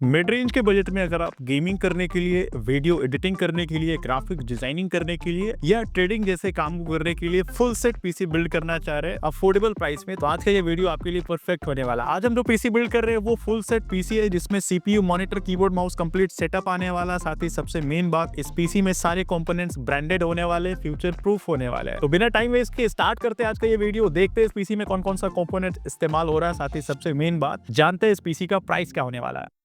Mid range के budget में अगर आप गेमिंग करने के लिए, वीडियो एडिटिंग करने के लिए, ग्राफिक डिजाइनिंग करने के लिए या ट्रेडिंग जैसे काम करने के लिए फुल सेट पीसी बिल्ड करना चाह रहे हैं अफोर्डेबल प्राइस में, तो आज का ये वीडियो आपके लिए परफेक्ट होने वाला है। आज हम जो पीसी बिल्ड कर रहे हैं वो फुल सेट पीसी है जिसमें CPU, monitor, keyboard, mouse complete setup आने वाला। साथ ही सबसे मेन बात, इस पीसी में सारे कंपोनेंट्स ब्रांडेड होने वाले, फ्यूचर प्रूफ होने वाले हैं। तो बिना टाइम वेस्ट के स्टार्ट करते हैं आज का ये वीडियो। देखते हैं इस पीसी में कौन कौन सा कंपोनेंट इस्तेमाल हो रहा है। साथ ही सबसे मेन बात, जानते हैं इस पीसी का प्राइस क्या होने वाला है।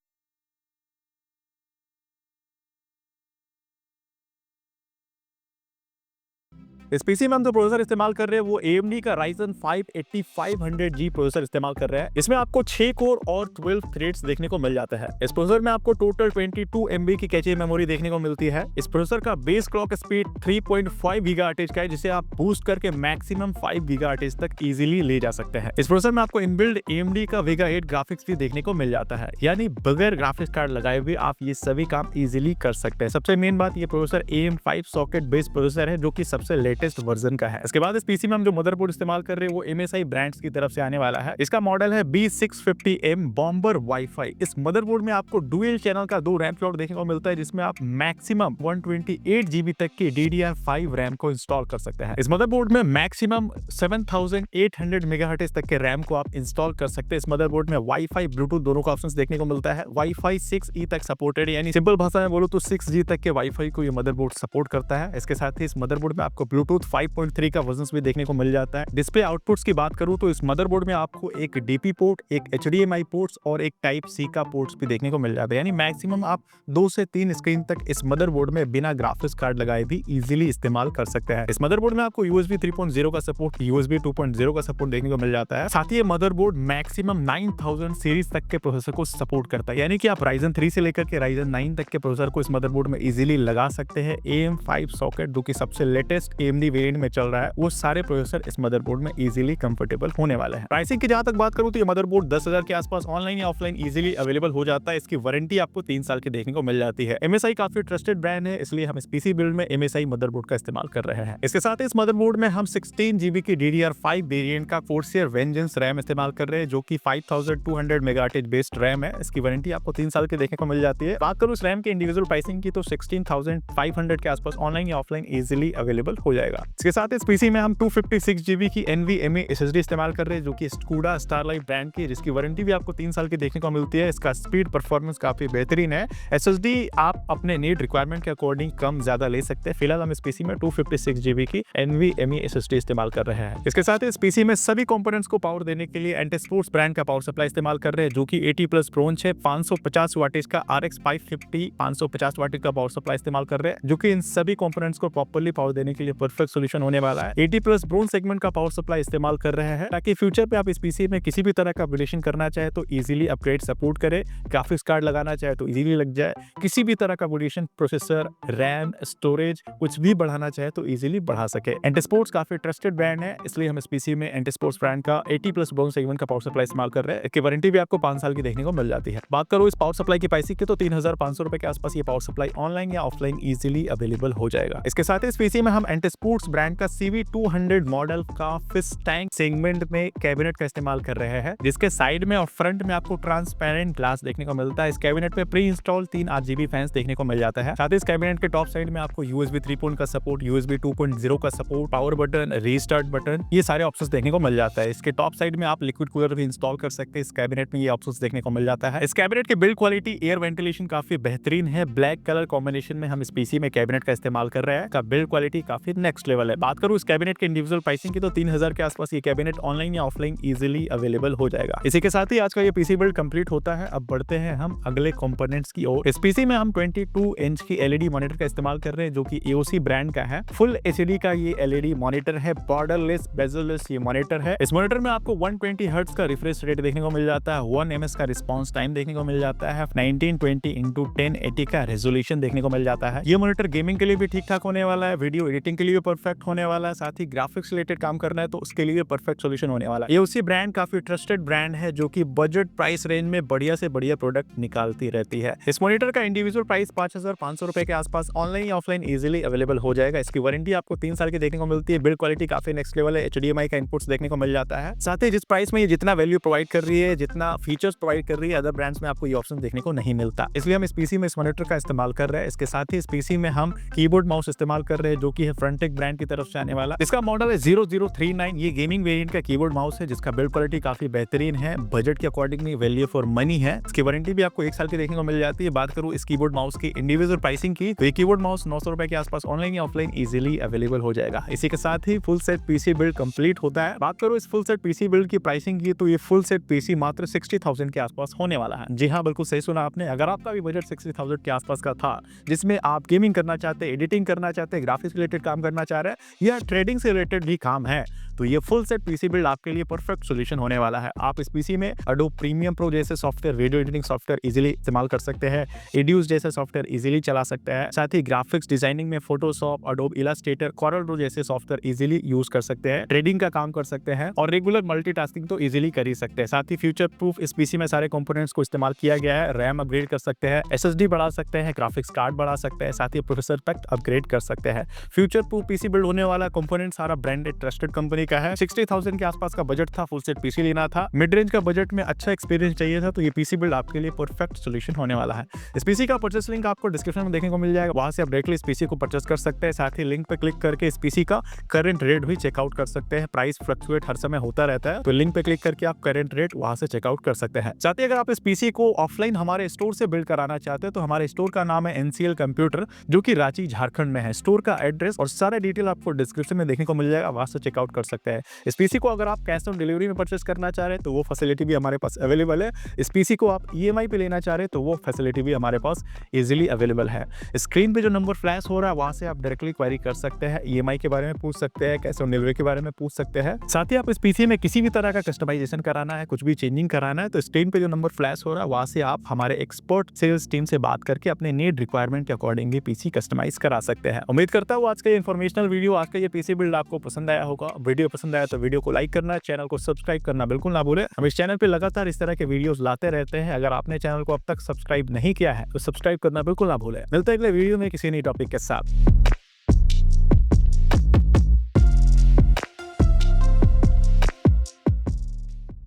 इस पीसी में हम जो प्रोसेसर इस्तेमाल कर रहे हैं वो AMD का Ryzen 5 8500G प्रोसेसर इस्तेमाल कर रहे हैं। इसमें आपको 6 कोर और 12 थ्रेड्स देखने को मिल जाता है। इस प्रोसेसर में आपको टोटल 22 MB की कैचे मेमोरी देखने को मिलती है। इस प्रोसेसर का बेस क्लॉक स्पीड 3.5 गीगाहर्ट्ज का है, जिसे आप बूस्ट करके मैक्सिमम 5 गीगाहर्ट्ज तक इजीली ले जा सकते हैं। इस प्रोसेसर में आपको इनबिल्ड AMD का Vega 8 ग्राफिक्स भी देखने को मिल जाता है, यानी बगैर ग्राफिक्स कार्ड लगाए हुए आप ये सभी काम इजीली कर सकते हैं। सबसे मेन बात, ये processor AM5 socket based processor है जो कि सबसे लेटेस्ट वर्जन का है। इसके बाद इस पीसी में हम जो मदरबोर्ड इस्तेमाल कर रहे हैं वो MSI ब्रांड्स की तरफ से आने वाला है। इसका मॉडल है B650M बॉम्बर वाईफाई। इस मदरबोर्ड में आपको डुअल चैनल का 2 रैम स्लॉट देखने को मिलता है, जिसमें आप मैक्सिमम 128 GB तक की DDR5 रैम को इंस्टॉल कर सकते हैं। इस मदरबोर्ड में मैक्सिमम 7800 मेगाहर्ट्ज तक के रैम को आप इंस्टॉल कर सकते हैं। इस मदरबोर्ड में वाईफाई, ब्लूटूथ दोनों का ऑप्शन देखने को मिलता है। वाईफाई 6E तक सपोर्टेड, यानी सिंपल भाषा में बोलो तो 6G तक के वाईफाई को ये मदरबोर्ड सपोर्ट करता है। इसके साथ ही इस मदरबोर्ड में आपको ब्लूटूथ 5.3 का वर्जन भी देखने को मिल जाता है। डिस्प्ले आउटपुट्स की बात करूं तो इस मदरबोर्ड में आपको एक DP पोर्ट, एक HDMI पोर्ट्स और एक टाइप C का पोर्ट्स भी देखने को मिल जाता है, यानी मैक्सिमम आप 2 से 3 स्क्रीन तक इस मदरबोर्ड में बिना ग्राफिक्स कार्ड लगाए भी इजीली इस्तेमाल कर सकते हैं। इस मदरबोर्ड में आपको USB 3.0 का सपोर्ट, USB 2.0 का सपोर्ट देखने को मिल जाता है। साथ ही ये मदरबोर्ड मैक्सिमम 9000 सीरीज तक के प्रोसेसर को सपोर्ट करता है, यानी कि आप Ryzen 3 से लेकर के Ryzen 9 तक के प्रोसेसर को इस मदरबोर्ड में इजीली लगा सकते हैं। AM5 सॉकेट जो कि सबसे लेटेस्ट AMD वेरिएंट में चल रहा है, वो सारे प्रोसेसर इस मदरबोर्ड में इजीली कंफर्टेबल होने वाले हैं। प्राइसिंग की जहां तक बात करूं तो ये मदरबोर्ड 10,000 के आसपास ऑनलाइन या ऑफलाइन इजीली अवेलेबल हो जाता है। इसकी वारंटी आपको 3 साल की देखने को मिल जाती है। MSI काफी ट्रस्टेड ब्रांड है, इसलिए हम इस पीसी बिल्ड में MSI मदरबोर्ड का इस्तेमाल कर रहे हैं। इसके साथ इस मदरबोर्ड में हम 16 GB की DDR5 वेरिएंट का Corsair Vengeance रैम इस्तेमाल कर रहे हैं, जो कि 5200 मेगाहर्ट्ज बेस्ड रैम है। इसकी वारंटी आपको 3 साल की देखने को मिल जाती है। बात करूं इस रैम के इंडिविजुअल प्राइसिंग की तो 16,500 के आसपास ऑनलाइन या ऑफलाइन इजीली अवेलेबल हो जाएगा। इसके साथ इस पीसी में हम 256 GB की NVMe SSD इस्तेमाल कर रहे हैं, जो कि स्कूडा स्टारलाइट ब्रांड की, जिसकी वारंटी भी आपको 3 साल की देखने को मिलती है। इसका स्पीड परफॉर्मेंस काफी बेहतरीन है। SSD आप अपने नीड रिक्वायरमेंट के अकॉर्डिंग कम ज्यादा ले सकते हैं। फिलहाल हम इस पीसी में 256 GB की NVMe SSD इस्तेमाल कर रहे हैं। इसके साथ इस पीसी में सभी कंपोनेंट्स को पावर देने के लिए एंटीस्पोर्ट्स ब्रांड का पावर सप्लाई इस्तेमाल कर रहे हैं, जो कि 80+ ब्रोंज है। 550 वाटेज का RX 550 550 वाटेज का पावर सप्लाई इस्तेमाल कर रहे हैं, जो कि इन सभी कंपोनेंट्स को प्रॉपर्ली पावर देने के लिए परफेक्ट सोल्यूशन होने वाला है। 80+ ब्रोंज सेगमेंट का पावर सप्लाई इस्तेमाल कर रहे हैं, ताकि फ्यूचर पे आप इस पीसी में किसी भी तरह का अपग्रेडेशन करना चाहे तो इजीली अपग्रेड सपोर्ट करे। ग्राफिक्स कार्ड लगाना चाहे तो इजीली लग जाए। किसी भी तरह का अपग्रेडेशन, प्रोसेसर, रैम, स्टोरेज कुछ भी बढ़ाना चाहे तो इजीली बढ़ा सके। एंटीस्पोर्ट्स काफी ट्रस्टेड ब्रांड है, इसलिए हम इस पीसी में एंटीस्पोर्ट्स ब्रांड का 80+ ब्रोंज सेगमेंट का पावर सप्लाई इस्तेमाल कर रहे हैं। इसकी वारंटी भी आपको 5 साल की देखने को मिल जाती है। बात करो इस पावर सप्लाई की प्राइसिंग की तो 3500 रुपए के आसपास ये पावर सप्लाई ऑनलाइन या ऑफलाइन इजीली अवेलेबल हो जाएगा। इसके साथ इस पीसी में हम एंटीस्पोर्ट्स ब्रांड का CV200 मॉडल का फिश टैंक सेगमेंट में कैबिनेट का इस्तेमाल कर रहे हैं, जिसके साइड में और फ्रंट में आपको ट्रांसपेरेंट ग्लास देखने को मिलता है। इस कैबिनेट में प्री इंस्टॉल 3 RGB फैंस देखने को मिल जाता है। साथ ही इस कैबिनेट के टॉप साइड में आपको USB 3 का सपोर्ट, USB 2.0 का support, power button, restart button, ये सारे ऑप्शंस देखने को मिल जाता है। इसके टॉप साइड में आप लिक्विड कूलर भी इंस्टॉल कर सकते हैं। इस कैबिनेट में ये ऑप्शंस देखने को मिल जाता है। इस कैबिनेट की बिल्ड क्वालिटी, एयर वेंटिलेशन काफी बेहतरीन है। ब्लैक कलर कॉम्बिनेशन में हम इस पीसी में कैबिनेट का इस्तेमाल कर रहे हैं। का बिल्ड क्वालिटी काफी नेक्स्ट लेवल है। बात करूं इस कैबिनेट के इंडिविजुअल प्राइसिंग की तो 3000 के आसपास ये कैबिनेट ऑनलाइन या ऑफलाइन इजीली अवेलेबल हो जाएगा। इसी के साथ ही आज का ये पीसी बिल्ड कंप्लीट होता है। अब बढ़ते हैं हम अगले कंपोनेंट्स की ओर। इस पीसी में हम 22 इंच की LED मॉनिटर का इस्तेमाल कर रहे हैं, जो कि AOC ब्रांड का है। फुल HD का ये LED मॉनिटर है, बॉर्डरलेस, बेजललेस ये मॉनिटर है। इस मॉनिटर में आपको 120 हर्ट्ज का रिफ्रेश रेट देखने को मिल जाता है, 1 ms का रिस्पॉन्स टाइम देखने को मिल जाता है, 1920x1080 का रेजोल्यूशन देखने को मिल जाता है। ये मॉनिटर गेमिंग के लिए भी ठीक ठाक होने वाला है, वीडियो एडिटिंग के लिए परफेक्ट होने वाला है, साथ ही ग्राफिक्स रिलेटेड काम करना है तो उसके लिए परफेक्ट सॉल्यूशन होने वाला है। ये उसी ब्रांड काफी ट्रस्टेड ब्रांड है जो कि बजट प्राइस रेंज में बढ़िया से बढ़िया प्रोडक्ट निकालती रहती है। इस मॉनिटर का इंडिविजुअल प्राइस 5,500 रुपए के आसपास ऑनलाइन या ऑफलाइन इजीली अवेलेबल हो जाएगा। इसकी वारंटी आपको 3 साल की देखने को मिलती है। बिल्ड क्वालिटी काफी नेक्स्ट लेवल है। HDMI का इनपुट्स देखने को मिल जाता है। साथ ही जिस प्राइस में ये जितना वैल्यू प्रोवाइड कर रही है, जितना फीचर्स प्रोवाइड कर रही है, अदर ब्रांड्स में आपको ये ऑप्शन देखने को नहीं मिलता। इसलिए हम इस पीसी में इस मॉनिटर का इस्तेमाल कर रहे हैं। इसके साथ ही इस पीसी में हम कीबोर्ड माउस इस्तेमाल कर रहे हैं जो कि है फ्रंटेक ब्रांड की तरफ से आने वाला। इसका मॉडल है 0039। ये गेमिंग वेरिएंट का कीबोर्ड माउस है जिसका बिल्ड क्वालिटी काफी बेहतरीन है। बजट के अकॉर्डिंगली वैल्यू फॉर मनी है। इसकी वारंटी भी आपको 1 साल की देखने को मिल जाती है। बात करूं इस कीबोर्ड माउस की इंडिविजुअल प्राइसिंग की तो ये कीबोर्ड माउस 900 रुपए के आसपास ऑनलाइन या ऑफलाइन इजीली अवेलेबल हो जाएगा। इसी के साथ ही full set PC build complete होता है। बात करूं इस फुल सेट पीसी बिल्ड की प्राइसिंग की तो ये फुल सेट पीसी मात्र 60,000 के आसपास होने वाला है। जी हाँ, बिल्कुल सही सुना आपने। अगर आपका भी बजट 60,000 के आसपास का था, जिसमें आप गेमिंग करना चाहते हैं, एडिटिंग करना चाहते हैं, ग्राफिक्स रिलेटेड काम करना चाह रहे हैं या ट्रेडिंग से रिलेटेड भी काम है, तो ये फुल सेट पीसी बिल्ड आपके लिए परफेक्ट सॉल्यूशन होने वाला है। आप इस पीसी में Adobe Premiere Pro जैसे software, video editing software easily इस्तेमाल कर सकते हैं। Edius जैसे सॉफ्टवेयर इजीली चला सकते हैं। साथ ही ग्राफिक्स डिजाइनिंग में Photoshop, Adobe Illustrator, CorelDRAW जैसे सॉफ्टवेयर इजीली यूज कर सकते हैं। ट्रेडिंग का काम कर सकते हैं और रेगुलर मल्टीटास्किंग तो इजीली कर ही सकते हैं। साथ ही फ्यूचर प्रूफ इस पीसी में सारे कंपोनेंट्स को इस्तेमाल किया गया है। रैम अपग्रेड कर सकते हैं, SSD बढ़ा सकते हैं, ग्राफिक्स कार्ड बढ़ा सकते हैं, साथ ही प्रोसेसर तक अपग्रेड कर सकते हैं। फ्यूचर प्रूफ पीसी बिल्ड होने वाला कंपोनेंट सारा ब्रांडेड ट्रस्टेड कंपनी का है। 60,000 के आसपास का बजट था, फुल सेट पीसी लेना था, मिड रेंज का बजट में अच्छा एक्सपीरियंस चाहिए था, तो ये पीसी बिल्ड आपके लिए परफेक्ट सॉल्यूशन होने वाला है। इस पीसी का परचेस लिंक आपको डिस्क्रिप्शन में देखने को मिल जाएगा। वहां से आप डायरेक्टली इस पीसी को परचेस कर सकते हैं। साथ ही लिंक पे क्लिक करके इस पीसी का करंट रेट भी चेकआउट कर सकते हैं। प्राइस फ्लक्चुएट हर समय होता रहता है, तो लिंक पे क्लिक करके आप करंट रेट वहां से चेकआउट कर सकते हैं। साथ ही अगर आप इस पीसी को ऑफलाइन हमारे स्टोर से बिल्ड कराना चाहते हैं तो हमारे स्टोर का नाम है NCL कंप्यूटर, जो कि रांची झारखंड में है। स्टोर का एड्रेस और सारे डिटेल आपको डिस्क्रिप्शन में देखने को मिल जाएगा, वहां से चेकआउट कर सकते हैं। इस पीसी को अगर आप कैश ऑन डिलीवरी में परचेस करना चाह रहे हैं तो वो फैसिलिटी भी हमारे पास अवेलेबल है। इस पीसी को आप EMI पे लेना चाह रहे हैं तो वो फैसिलिटी भी हमारे पास इजीली अवेलेबल है। स्क्रीन पे जो नंबर फ्लैश हो रहा है वहां से आप डायरेक्टली क्वेरी कर सकते हैं। EMI के बारे में पूछ सकते हैं, कैश ऑन डिलीवरी के बारे में पूछ सकते हैं। साथ ही आप इस पीसी में किसी भी तरह का कस्टमाइजेशन कराना है, कुछ भी चेंजिंग कराना है, तो स्क्रीन पे जो नंबर फ्लैश हो रहा है वहां से आप हमारे एक्सपर्ट सेल्स टीम से बात करके अपने नीड रिक्वायरमेंट के अकॉर्डिंगली पीसी कस्टमाइज करा सकते हैं। उम्मीद करता हूँ आज का ये इन्फॉर्मेशनल वीडियो, आज का ये पीसी बिल्ड आपको पसंद आया होगा। वीडियो पसंद आया तो वीडियो को लाइक करना, चैनल को सब्सक्राइब करना बिल्कुल ना भूलें। हम इस चैनल पे लगातार इस तरह के वीडियोस लाते रहते हैं। अगर आपने चैनल को अब तक सब्सक्राइब नहीं किया है तो सब्सक्राइब करना बिल्कुल ना भूलें। मिलते हैं अगले वीडियो में किसी नई टॉपिक के साथ।